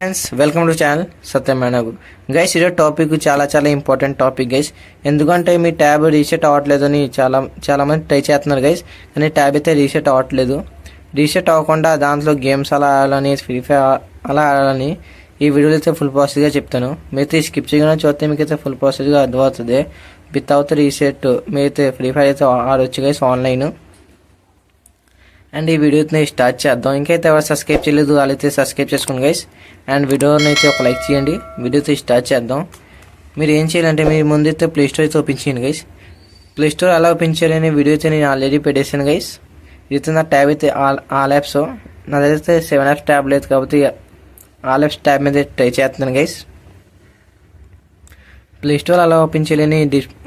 Friends welcome to channel సత్యమేనగు guys ఈరోజు topic చాలా ఇంపార్టెంట్ టాపిక్ గైస్. ఎందుకంటే మీ ట్యాబ్ రీసెట్ అవ్వట్లేదని చాలా మంది ట్రై చేస్తున్నారు గైస్. కానీ ట్యాబ్ అయితే రీసెట్ అవ్వట్లేదు. రీసెట్ అవ్వకుండా దాంట్లో గేమ్స్ అలా ఆడాలని, ఫ్రీ ఫైర్ అలా ఆడాలని ఈ వీడియోలో అయితే ఫుల్ ప్రాసెస్గా చెప్తాను. మీరైతే స్కిప్ చేయకుండా చూస్తే మీకైతే ఫుల్ ప్రాసెస్గా అర్థమవుతుంది. వితౌట్ రీసెట్ మీరైతే ఫ్రీ ఫైర్ అయితే ఆడొచ్చు గైస్ ఆన్లైన్. అండ్ ఈ వీడియోని స్టార్ట్ చేద్దాం. ఇంకైతే ఎవరు సబ్స్క్రైబ్ చేయలేదు వాళ్ళైతే సబ్స్క్రైబ్ చేసుకోండి గైస్. అండ్ వీడియోని అయితే ఒక లైక్ చేయండి. వీడియోతో స్టార్ట్ చేద్దాం. మీరు ఏం చేయాలంటే మీరు ముందైతే ప్లే స్టోర్ అయితే ఓపెన్ చేయండి గైస్. ప్లే స్టోర్ అలా ఓపెన్ చేయాలని వీడియో అయితే నేను ఆల్రెడీ పెట్టేసాను గైస్. ఇది నా ట్యాబ్ అయితే ఆల్ యాప్స్. నాదైతే 7 యాప్స్ ట్యాబ్ లేదు కాబట్టి ఆల్ యాప్స్ ట్యాబ్ మీద ట్రై చేస్తున్నాను గైస్. ప్లే స్టోర్ అలా ఓపెన్ చేయాలని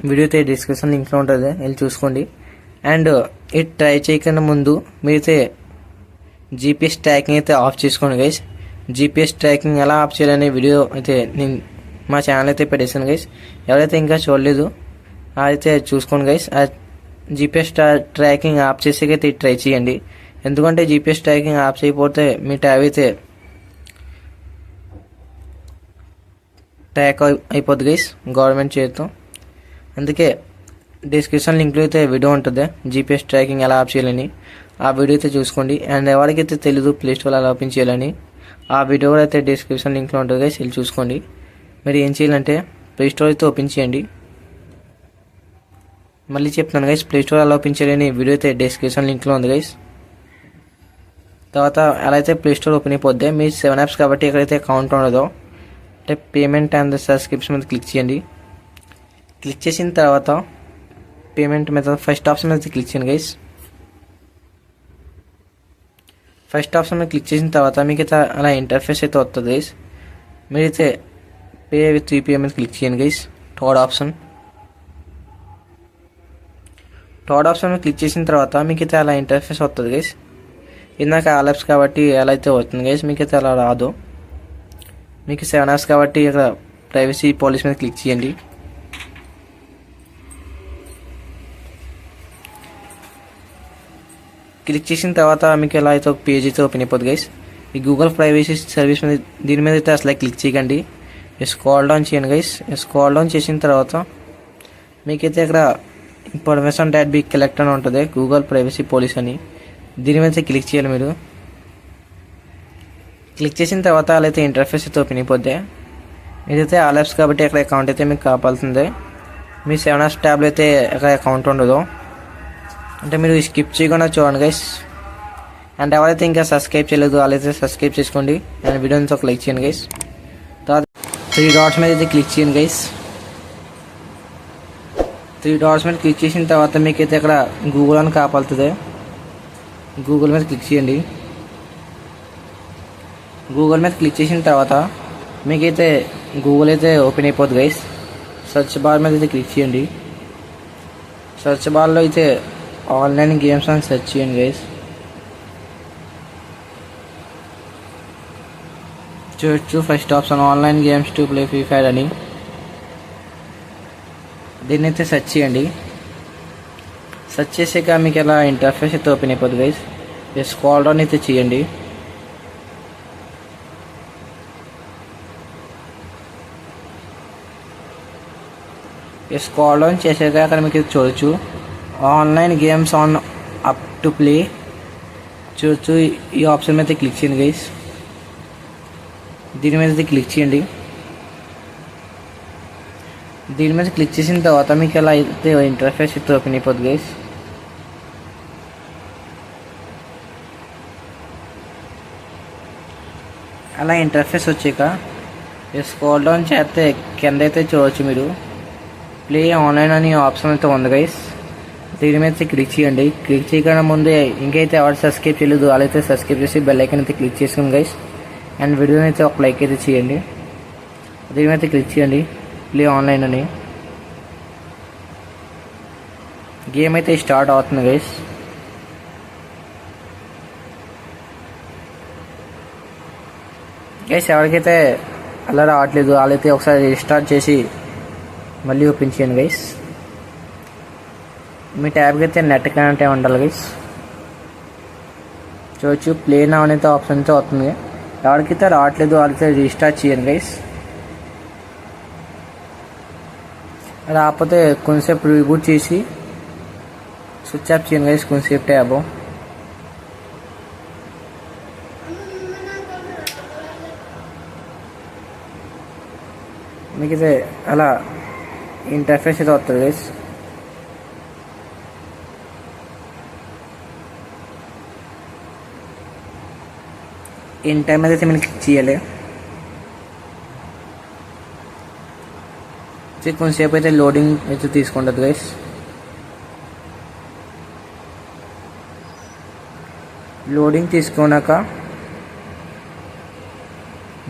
వీడియో అయితే డిస్క్రిప్షన్ లింక్లో ఉంటుంది, వెళ్ళి చూసుకోండి. అండ్ ఇది ట్రై చేయకుండా ముందు మీరైతే జీపీఎస్ ట్రాకింగ్ అయితే ఆఫ్ చేసుకోండి గైస్. జీపీఎస్ ట్రాకింగ్ ఎలా ఆఫ్ చేయాలనే వీడియో అయితే నేను మా ఛానల్ అయితే పెట్టేసాను గైస్. ఎవరైతే ఇంకా చూడలేదు అదైతే చూసుకోండి గైస్. ఆ జీపీఎస్ ట్రాకింగ్ ఆఫ్ చేసేకైతే ట్రై చేయండి. ఎందుకంటే జీపీఎస్ ట్రాకింగ్ ఆఫ్ చేయకపోతే మీ ట్యాబ్ అయితే ట్రాక్ అయిపోద్ది గైస్ గవర్నమెంట్ చేతితో. అందుకే డిస్క్రిప్షన్ లింక్లో అయితే వీడియో ఉంటుంది జీపీఎస్ ట్రాకింగ్ ఎలా ఆఫ్ చేయాలని. ఆ వీడియో అయితే చూసుకోండి. అండ్ ఎవరికైతే తెలీదు ప్లే స్టోర్ అలా ఓపెన్ చేయాలని ఆ వీడియో కూడా అయితే డిస్క్రిప్షన్ లింక్లో ఉంటుంది గైస్, వెళ్ళి చూసుకోండి. మీరు ఏం చేయాలంటే ప్లే స్టోర్ అయితే ఓపెన్ చేయండి. మళ్ళీ చెప్తున్నాను గైస్, ప్లే స్టోర్ అలా ఓపెన్ చేయాలని వీడియో అయితే డిస్క్రిప్షన్ లింక్లో ఉంది గైస్. తర్వాత అలా అయితే ప్లే స్టోర్ ఓపెన్ అయిపోద్ది. మీ 7 యాప్స్ కాబట్టి ఎక్కడైతే అకౌంట్ ఉండదో అంటే పేమెంట్ అండ్ సబ్స్క్రిప్షన్ మీద క్లిక్ చేయండి. క్లిక్ చేసిన తర్వాత పేమెంట్ మెథడ్ ఫస్ట్ ఆప్షన్ మీద క్లిక్ చేయండి గైస్. ఫస్ట్ ఆప్షన్ మీద క్లిక్ చేసిన తర్వాత మీకు అయితే అలా ఇంటర్ఫేస్ అయితే వస్తుంది గైస్. మీరైతే పే విత్ యూపీఐ మీద క్లిక్ చేయండి గైస్. థర్డ్ ఆప్షన్ మీద క్లిక్ చేసిన తర్వాత మీకు అయితే అలా ఇంటర్ఫేస్ వస్తుంది గైస్. ఇందాక ఆల్ యాప్స్ కాబట్టి అలా అయితే వస్తుంది గైస్, మీకైతే అలా రాదు. మీకు 7 యాప్స్ కాబట్టి ఇక్కడ ప్రైవసీ పాలసీ మీద క్లిక్ చేయండి. క్లిక్ చేసిన తర్వాత మీకు ఎలా అయితే ఒక పేజ్ అయితే ఓపెన్ అయిపోతుంది గైస్. ఈ గూగుల్ ప్రైవసీ సర్వీస్ మీద దీని మీద అయితే అసలు క్లిక్ చేయకండి. స్క్రోల్ డౌన్ చేయండి గైస్. స్క్రోల్ డౌన్ చేసిన తర్వాత మీకైతే ఇక్కడ ఇన్ఫర్మేషన్ డాట్ బి కలెక్ట్ అని ఉంటుంది, గూగుల్ ప్రైవసీ పాలసీ అని. దీని మీద క్లిక్ చేయాలి. మీరు క్లిక్ చేసిన తర్వాత అలా అయితే ఇంటర్ఫేస్ అయితే ఓపెన్ అయిపోద్ది. ఇదైతే ఆల్ యాప్స్ కాబట్టి అక్కడ అకౌంట్ అయితే మీకు కావాల్సిందే. మీ 7 యాప్స్ ట్యాబ్లో అయితే అక్కడ అకౌంట్ ఉండదు, అంటే మీరు స్కిప్ చేయకుండా చూడండి గైస్. అండ్ ఎవరైతే ఇంకా సబ్స్క్రైబ్ చేయలేదు వాళ్ళైతే సబ్స్క్రైబ్ చేసుకోండి. అండ్ వీడియోని ఒక లైక్ చేయండి గైస్. తర్వాత 3 డాట్స్ మీద అయితే క్లిక్ చేయండి గైస్. 3 డాట్స్ మీద క్లిక్ చేసిన తర్వాత మీకైతే ఇక్కడ గూగుల్ అని కాపాడుతుంది. గూగుల్ మీద క్లిక్ చేయండి. గూగుల్ మీద క్లిక్ చేసిన తర్వాత మీకైతే గూగుల్ అయితే ఓపెన్ అయిపోతుంది గైస్. సెర్చ్ బార్ మీద అయితే క్లిక్ చేయండి. సెర్చ్ బార్లో అయితే ఆన్లైన్ గేమ్స్ అని సెర్చ్ చేయండి గైస్. చూడొచ్చు first option online games to play free fire అని. దీన్ని అయితే సెర్చ్ చేయండి. సెర్చ్ చేసాక మీకు ఎలా ఇంటర్ఫేస్ అయితే ఓపెన్ అయిపోతుంది గైస్. స్క్రోల్ డౌన్ అయితే చేయండి. స్క్రోల్ డౌన్ చేసాక అక్కడ మీకు చూడొచ్చు online games on up to play చూడొచ్చు. ఈ ఆప్షన్ మీద క్లిక్ చేయండి గైస్. దీని మీద క్లిక్ చేయండి. దీని మీద క్లిక్ చేసిన తర్వాత మీకు ఎలా అయితే ఇంటర్ఫేస్ అయితే ఓపెన్ అయిపోతుంది గైస్. అలా ఇంటర్ఫేస్ వచ్చాక స్క్రోల్ డౌన్ చేస్తే కింద అయితే చూడవచ్చు మీరు ప్లే ఆన్లైన్ అని ఆప్షన్ అయితే ఉంది గైస్. దీని మీద క్లిక్ చేయండి. క్లిక్ చేయకుండా ముందే ఇంకైతే ఎవరు సబ్స్క్రైబ్ చేయలేదు వాళ్ళైతే సబ్స్క్రైబ్ చేసి బెల్ ఐకాన్ అయితే క్లిక్ చేసుకోండి గైస్. అండ్ వీడియోని అయితే ఒక లైక్ అయితే చేయండి. దీని మీద క్లిక్ చేయండి ప్లే ఆన్లైన్ అని. గేమ్ అయితే స్టార్ట్ అవుతుంది గైస్. గైస్ ఎవరికైతే అలా రావట్లేదు వాళ్ళైతే ఒకసారి రీస్టార్ట్ చేసి మళ్ళీ ఓపెన్ చేయండి గైస్. మీ ట్యాబ్కి అయితే నెట్ కనెక్ట్ ఉండాలి గైస్. చూడొచ్చు ప్లే నౌ అనేది ఆప్షన్ అయితే వస్తుంది. ఎవరికైతే రావట్లేదు వాళ్ళైతే రీస్టార్ట్ చేయండి గైస్. రాకపోతే కొంచెంసేపు రీబూట్ చేసి స్విచ్ ఆఫ్ చేయండి గైస్ కొంచెంసేపు ట్యాబ్. మీకైతే అలా ఇంటర్ఫేస్ అయితే వస్తుంది గైస్. ఇన్ టైం అయితే మీరు క్లిక్ చేయాలి. కొంచెంసేపు అయితే లోడింగ్ అయితే తీసుకుంటుంది గైస్. లోడింగ్ తీసుకున్నాక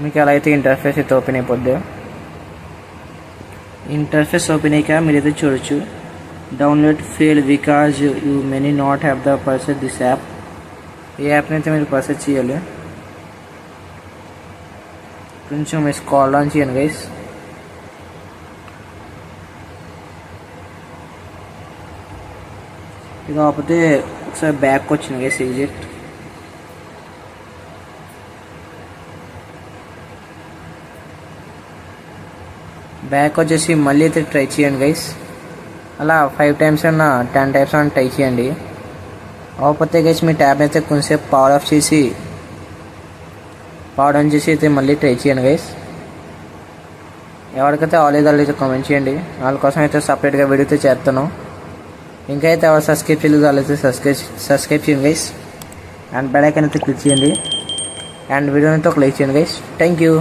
మీకు ఎలా అయితే ఇంటర్ఫేస్ అయితే ఓపెన్ అయిపోద్ది. ఇంటర్ఫేస్ ఓపెన్ అయ్యాక మీరైతే చూడొచ్చు download fail because you many not have the purchase this app. ఈ యాప్ని అయితే మీరు పర్చేస్ చేయాలి. కొంచెం స్క్రాల్ డౌన్ చేయండి గైస్. ఇది కాకపోతే ఒకసారి బ్యాక్ వచ్చింది గైస్ ఎగ్జిట్. బ్యాక్ వచ్చేసి మళ్ళీ అయితే ట్రై చేయండి గైస్. అలా 5 times అన్నా 10 times అన్నా ట్రై చేయండి. అవ్వకపోతే గైస్ మీ ట్యాబ్ అయితే కొంచెంసేపు పవర్ ఆఫ్ చేసి పవర్ ఆన్ చేసి అయితే మళ్ళీ ట్రై చేయండి గైస్. ఎవరికైతే ఆల్రెడీ అయితే కామెంట్ చేయండి. వాళ్ళ కోసం అయితే సపరేట్గా వీడియో అయితే చేస్తాను. ఇంకా అయితే ఎవరు సబ్స్క్రైబ్ చేయలేదు వాళ్ళైతే సబ్స్క్రైబ్ చేయండి గైస్. అండ్ బెల్ ఐకాన్ అయితే క్లిక్ చేయండి. అండ్ వీడియోని అయితే ఒక లైక్ చేయండి గైస్. Thank you.